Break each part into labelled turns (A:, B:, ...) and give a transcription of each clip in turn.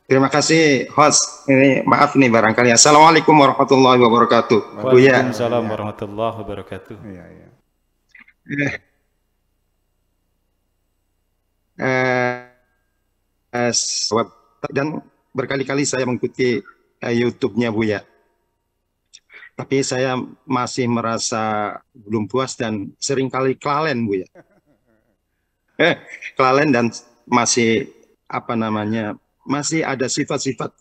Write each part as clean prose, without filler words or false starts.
A: Terima kasih host. Ini maaf nih barangkali. Assalamualaikum warahmatullahi wabarakatuh. Buya.
B: Waalaikumsalam warahmatullahi wabarakatuh.
C: Iya, iya.
A: Dan berkali-kali saya mengikuti YouTube-nya Buya. Tapi saya masih merasa belum puas dan seringkali kelalen Buya. Kelalen dan masih apa namanya? Masih ada sifat-sifat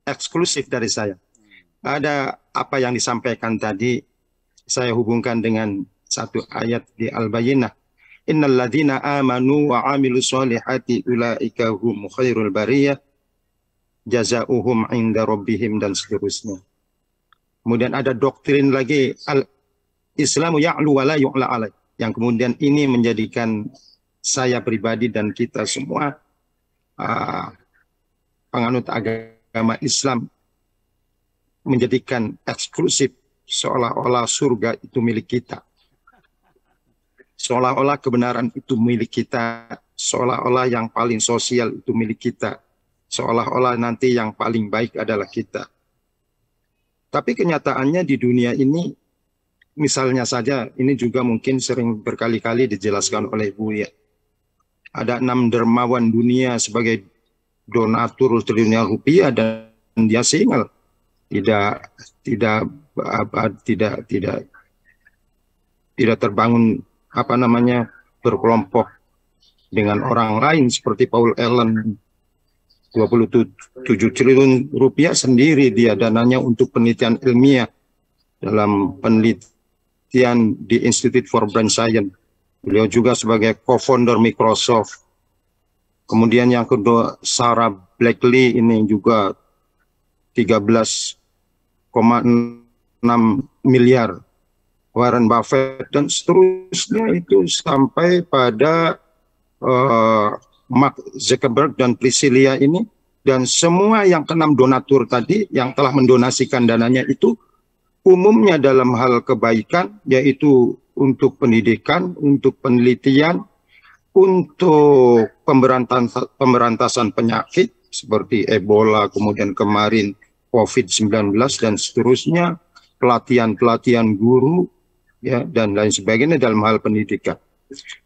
A: eksklusif dari saya. Ada apa yang disampaikan tadi, saya hubungkan dengan satu ayat di Al-Bayyinah. Innal ladzina amanu wa amilus solihati ulaika hum khairul bariyah jazaohum inda rabbihim dan seterusnya. Kemudian ada doktrin lagi al-Islamu ya'lu wa la yu'la alaih, yang kemudian ini menjadikan saya pribadi dan kita semua penganut agama Islam menjadikan eksklusif seolah-olah surga itu milik kita. Seolah-olah kebenaran itu milik kita, seolah-olah yang paling sosial itu milik kita, seolah-olah nanti yang paling baik adalah kita. Tapi kenyataannya di dunia ini, misalnya saja, ini juga mungkin sering berkali-kali dijelaskan oleh Buya. Ada 6 dermawan dunia sebagai donatur triliunan rupiah dan dia single. Tidak terbangun apa namanya berkelompok dengan orang lain seperti Paul Allen. 27 triliun rupiah sendiri dia dananya untuk penelitian ilmiah dalam penelitian di Institute for Brain Science. Beliau juga sebagai co-founder Microsoft. Kemudian yang kedua Sarah Blakely ini juga 13,6 miliar. Warren Buffett dan seterusnya itu sampai pada Mark Zuckerberg dan Priscilla ini, dan semua yang ke-6 donatur tadi yang telah mendonasikan dananya itu umumnya dalam hal kebaikan, yaitu untuk pendidikan, untuk penelitian, untuk pemberantasan penyakit seperti Ebola, kemudian kemarin COVID-19 dan seterusnya, pelatihan guru, ya, dan lain sebagainya dalam hal pendidikan.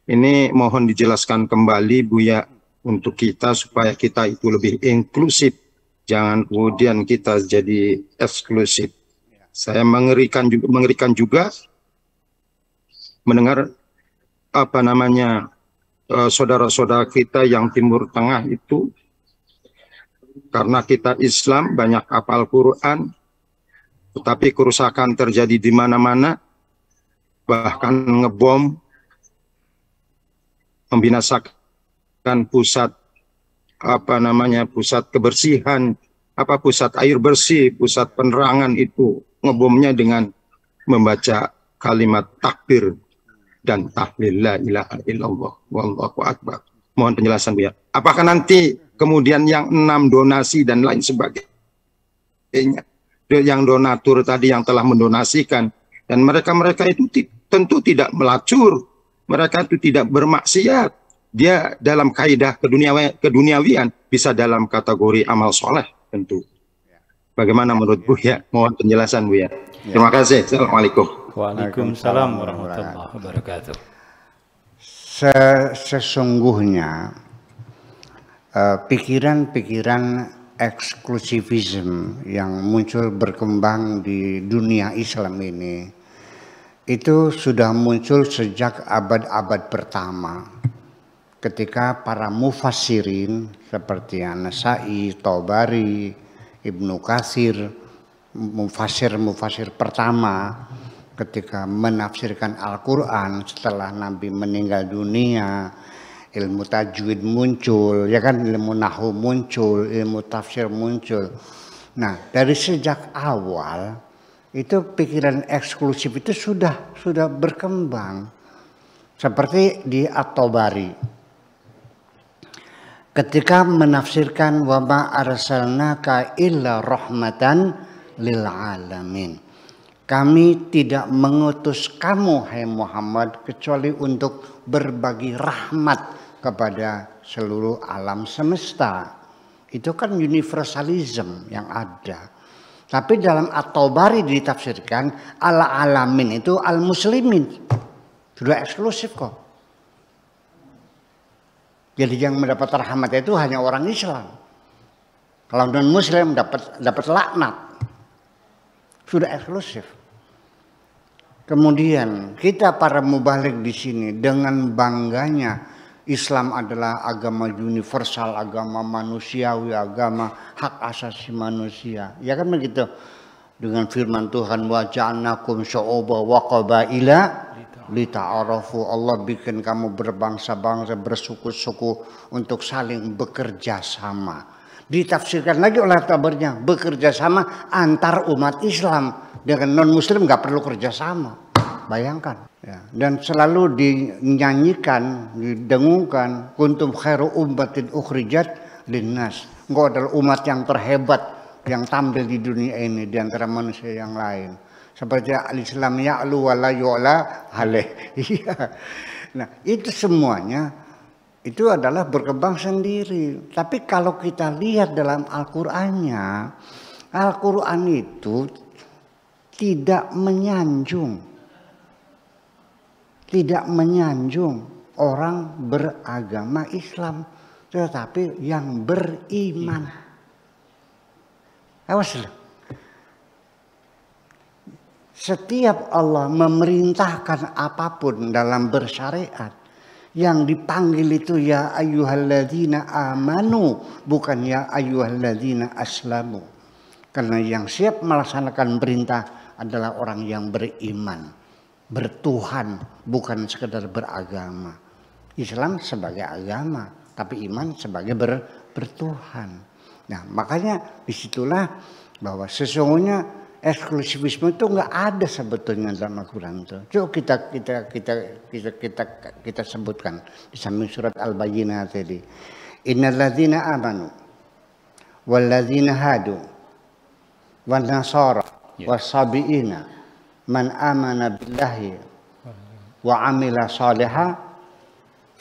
A: Ini mohon dijelaskan kembali Buya untuk kita supaya kita itu lebih inklusif, jangan kemudian kita jadi eksklusif. Saya mengerikan juga mendengar apa namanya saudara-saudara kita yang Timur Tengah itu, karena kita Islam banyak hafal Quran, tetapi kerusakan terjadi di mana-mana, bahkan ngebom, membinasakan pusat apa namanya pusat kebersihan, pusat air bersih, pusat penerangan itu ngebomnya dengan membaca kalimat takbir dan tahlil la ilaha illallah wallahu akbar. Mohon penjelasan Bu ya. Apakah nanti kemudian yang 6 donasi dan lain sebagainya, yang donatur tadi yang telah mendonasikan, dan mereka itu tentu tidak melacur, mereka itu tidak bermaksiat, dia dalam kaidah keduniawian bisa dalam kategori amal soleh tentu. Bagaimana menurut Bu ya? Mohon penjelasan Bu ya. Terima kasih. Assalamualaikum.
B: Waalaikumsalam warahmatullahi wabarakatuh.
C: Sesungguhnya pikiran-pikiran eksklusivisme yang muncul berkembang di dunia Islam ini itu sudah muncul sejak abad-abad pertama, ketika para mufassirin seperti An-Nasai, Tabari, Ibnu Katsir, mufassir pertama ketika menafsirkan Al-Quran setelah Nabi meninggal dunia, ilmu tajwid muncul, ya kan, ilmu nahwu muncul, ilmu tafsir muncul. Nah, dari sejak awal itu pikiran eksklusif itu sudah berkembang. Seperti di At-Tabari ketika menafsirkan wa ma arsalnaka illa rahmatan lil alamin. Kami tidak mengutus kamu hai Muhammad kecuali untuk berbagi rahmat kepada seluruh alam semesta. Itu kan universalism yang ada. Tapi dalam At-Tabari ditafsirkan al-alamin itu al-muslimin. Sudah eksklusif kok. Jadi yang mendapat rahmat itu hanya orang Islam. Kalau non-muslim dapat laknat. Sudah eksklusif. Kemudian kita para mubalik di sini dengan bangganya Islam adalah agama universal, agama manusiawi, agama hak asasi manusia. Ya kan begitu. Dengan firman Tuhan wa ja'alnakum syu'uban wa qabaila lita'arafu. Allah bikin kamu berbangsa-bangsa, bersuku-suku untuk saling bekerja sama. Ditafsirkan lagi oleh tabarnya, bekerja sama antar umat Islam dengan non-muslim nggak perlu kerja sama. Bayangkan. Ya. Dan selalu dinyanyikan, didengungkan, kuntum khairu ummatin ukhrijat linnas. Engkau adalah umat yang terhebat yang tampil di dunia ini di antara manusia yang lain. Seperti al-Islam ya'lu wa la yu'la alaih. Nah, itu semuanya itu adalah berkembang sendiri. Tapi kalau kita lihat dalam Al-Qur'annya, Al-Qur'an itu tidak menyanjung orang beragama Islam, tetapi yang beriman. Awas loh. Setiap Allah memerintahkan apapun dalam bersyariat, yang dipanggil itu ya ayyuhalladzina amanu, bukan ya ayyuhalladzina aslamu. Karena yang siap melaksanakan perintah adalah orang yang beriman, bertuhan, bukan sekedar beragama. Islam sebagai agama, tapi iman sebagai bertuhan. Nah, makanya disitulah bahwa sesungguhnya eksklusivisme itu nggak ada sebetulnya dalam Al-Quran itu. Coba kita sebutkan di samping surat Al-Bayyinah tadi. Innalladzina amanu walladzina hadu wan nasara wasabiina man amana billahi wa amila salihah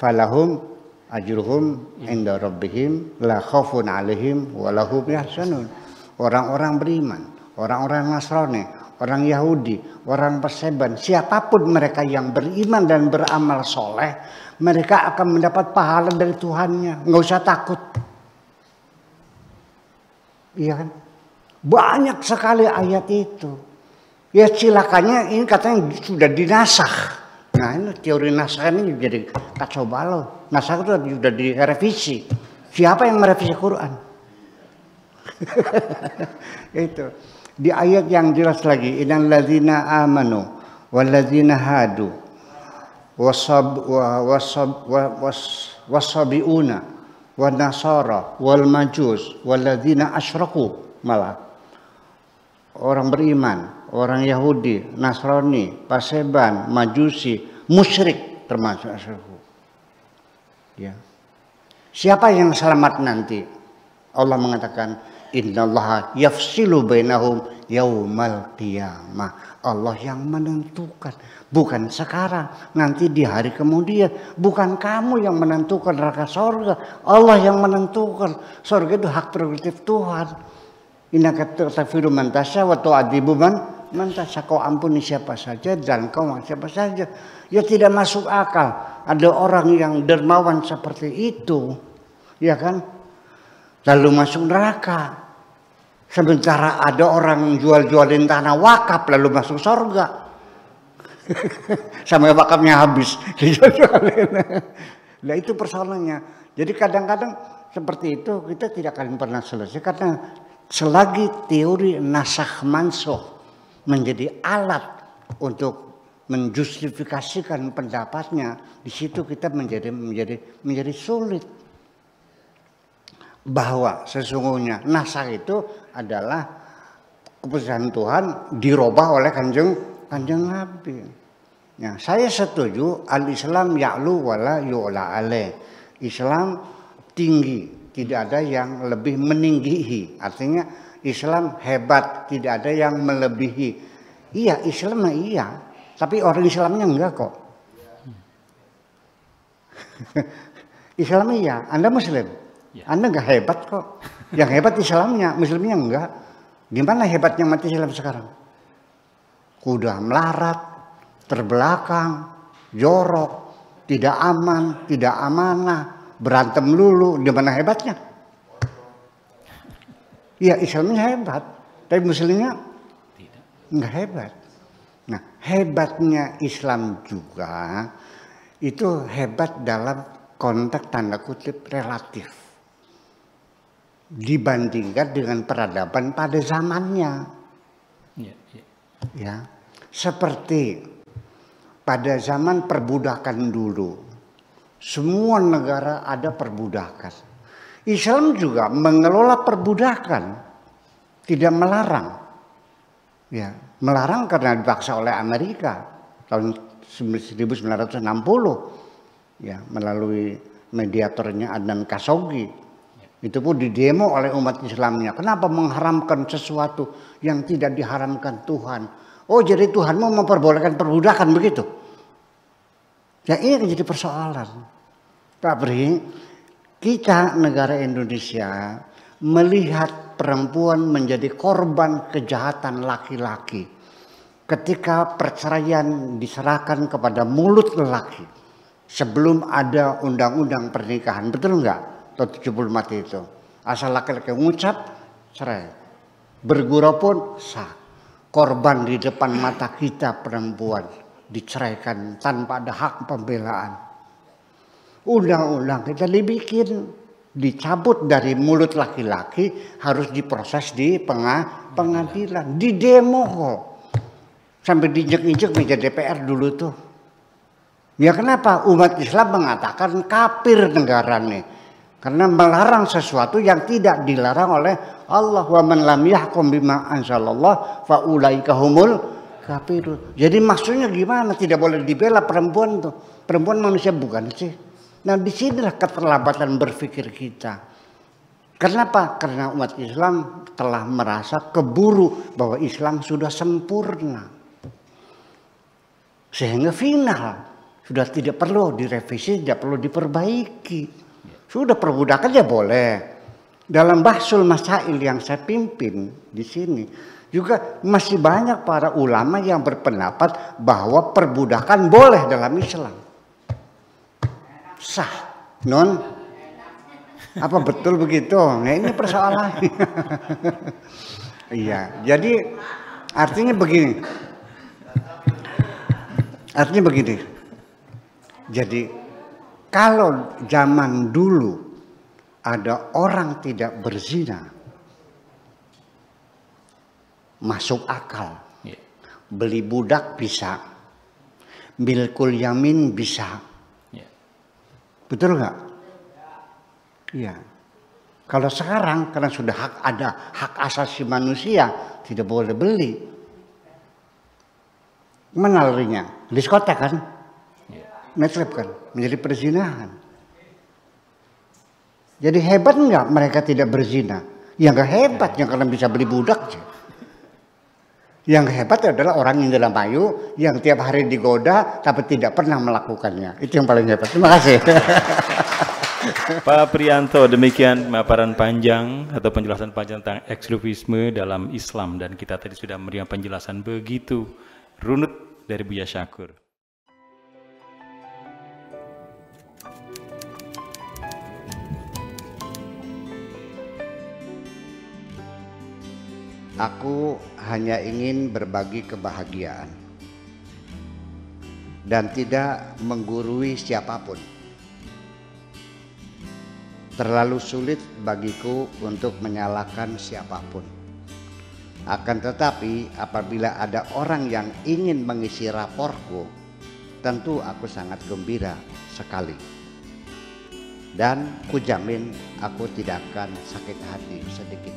C: falahum ajruhum inda rabbihim la khaufun alaihim wa lahum yahzanun. Orang-orang beriman, orang-orang Nasrani, orang Yahudi, orang Perseban, siapapun mereka yang beriman dan beramal soleh, mereka akan mendapat pahala dari Tuhannya. Nggak usah takut. Iya kan? Banyak sekali ayat itu. Ya silakannya ini katanya sudah dinasakh. Nah ini teori nasakh ini jadi kacau balau. Nasakh itu sudah direvisi. Siapa yang merevisi Quran? Itu di ayat yang jelas lagi, innal ladzina amanu wal ladzina hadu wasabiuna wan nasara wal majus wal ladzina asyraku, malah orang beriman, orang Yahudi, Nasrani, Paseban, Majusi, musyrik termasuk asyraku. Ya. Siapa yang selamat nanti? Allah mengatakan innallaha yafsilu bainahum yaumal qiyamah. Allah yang menentukan, bukan sekarang, nanti di hari kemudian. Bukan kamu yang menentukan neraka surga, Allah yang menentukan. Surga itu hak prerogatif Tuhan. Innaka taghfiru man tasya wa tu'adzibu man tasya. Kau ampuni siapa saja dan kau siapa saja. Ya tidak masuk akal ada orang yang dermawan seperti itu, ya kan? Lalu masuk neraka. Sementara ada orang jual-jualin tanah wakaf lalu masuk surga. Sampai wakafnya habis. Nah itu persoalannya. Jadi kadang-kadang seperti itu kita tidak akan pernah selesai. Karena selagi teori nasakh mansukh menjadi alat untuk menjustifikasikan pendapatnya, di situ kita menjadi sulit. Bahwa sesungguhnya nasakh itu adalah keputusan Tuhan dirubah oleh kanjeng Nabi. Ya, saya setuju al-Islam ya'lu wala yu'la alaih. Islam tinggi, tidak ada yang lebih meninggihi. Artinya Islam hebat, tidak ada yang melebihi. Iya, Islam iya, tapi orang Islamnya enggak kok. Islam iya, Anda Muslim. Anda nggak hebat kok. Yang hebat Islamnya, Muslimnya enggak. Gimana hebatnya umat Islam sekarang? Udah melarat, terbelakang, jorok, tidak aman, tidak amanah, berantem lulu. Di mana hebatnya? Ya Islamnya hebat, tapi Muslimnya enggak hebat. Nah, hebatnya Islam juga itu hebat dalam konteks tanda kutip relatif dibandingkan dengan peradaban pada zamannya. Ya, seperti pada zaman perbudakan dulu, semua negara ada perbudakan. Islam juga mengelola perbudakan, tidak melarang. Ya, melarang karena dipaksa oleh Amerika tahun 1960 ya, melalui mediatornya Adnan Khashoggi. Itu pun didemo oleh umat Islamnya. Kenapa mengharamkan sesuatu yang tidak diharamkan Tuhan? Oh, jadi Tuhan mau memperbolehkan perbudakan begitu? Ya, ini jadi persoalan. Pak Bri, kita negara Indonesia melihat perempuan menjadi korban kejahatan laki-laki ketika perceraian diserahkan kepada mulut lelaki sebelum ada undang-undang pernikahan. Betul enggak? Tahun 74 itu. Asal laki-laki mengucap cerai, bergurau pun sah. Korban di depan mata kita perempuan diceraikan tanpa ada hak pembelaan. Undang-undang kita dibikin, dicabut dari mulut laki-laki, harus diproses di pengadilan, di demo kok. Sampai diinjek-injek meja DPR dulu tuh. Ya kenapa? Umat Islam mengatakan kafir negara nih. Karena melarang sesuatu yang tidak dilarang oleh Allah. Wa man lam yahkum bima anzalallah fa ulaika humul kafirun. Jadi maksudnya gimana? Tidak boleh dibela perempuan tuh. Perempuan manusia bukan sih? Nah, disinilah keterlambatan berpikir kita. Kenapa? Karena umat Islam telah merasa keburu bahwa Islam sudah sempurna. Sehingga final. Sudah tidak perlu direvisi, tidak perlu diperbaiki. Sudah perbudakan ya boleh. Dalam Bahsul Masail yang saya pimpin di sini, juga masih banyak para ulama yang berpendapat bahwa perbudakan boleh dalam Islam. Sah, non? Apa betul begitu? Nah ini persoalannya. Iya, jadi artinya begini. Jadi kalau zaman dulu ada orang tidak berzina, masuk akal. Beli budak bisa, milkul yamin bisa. Betul nggak? Iya. Kalau sekarang karena sudah ada hak asasi manusia, tidak boleh beli. Mana larinya? Diskotek kan? Nightclub kan? Menjadi perzinahan. Jadi hebat nggak mereka tidak berzina? Ya nggak hebat yang karena bisa beli budak. Yang hebat adalah orang yang dalam payu yang tiap hari digoda tapi tidak pernah melakukannya. Itu yang paling hebat. Terima kasih.
B: Pak Prianto, demikian pemaparan panjang atau penjelasan panjang tentang eksklusivisme dalam Islam, dan kita tadi sudah memberikan penjelasan begitu runut dari Buya Syakur.
C: Aku hanya ingin berbagi kebahagiaan dan tidak menggurui siapapun. Terlalu sulit bagiku untuk menyalahkan siapapun. Akan tetapi apabila ada orang yang ingin mengisi raporku, tentu aku sangat gembira sekali. Dan kujamin aku tidak akan sakit hati sedikit.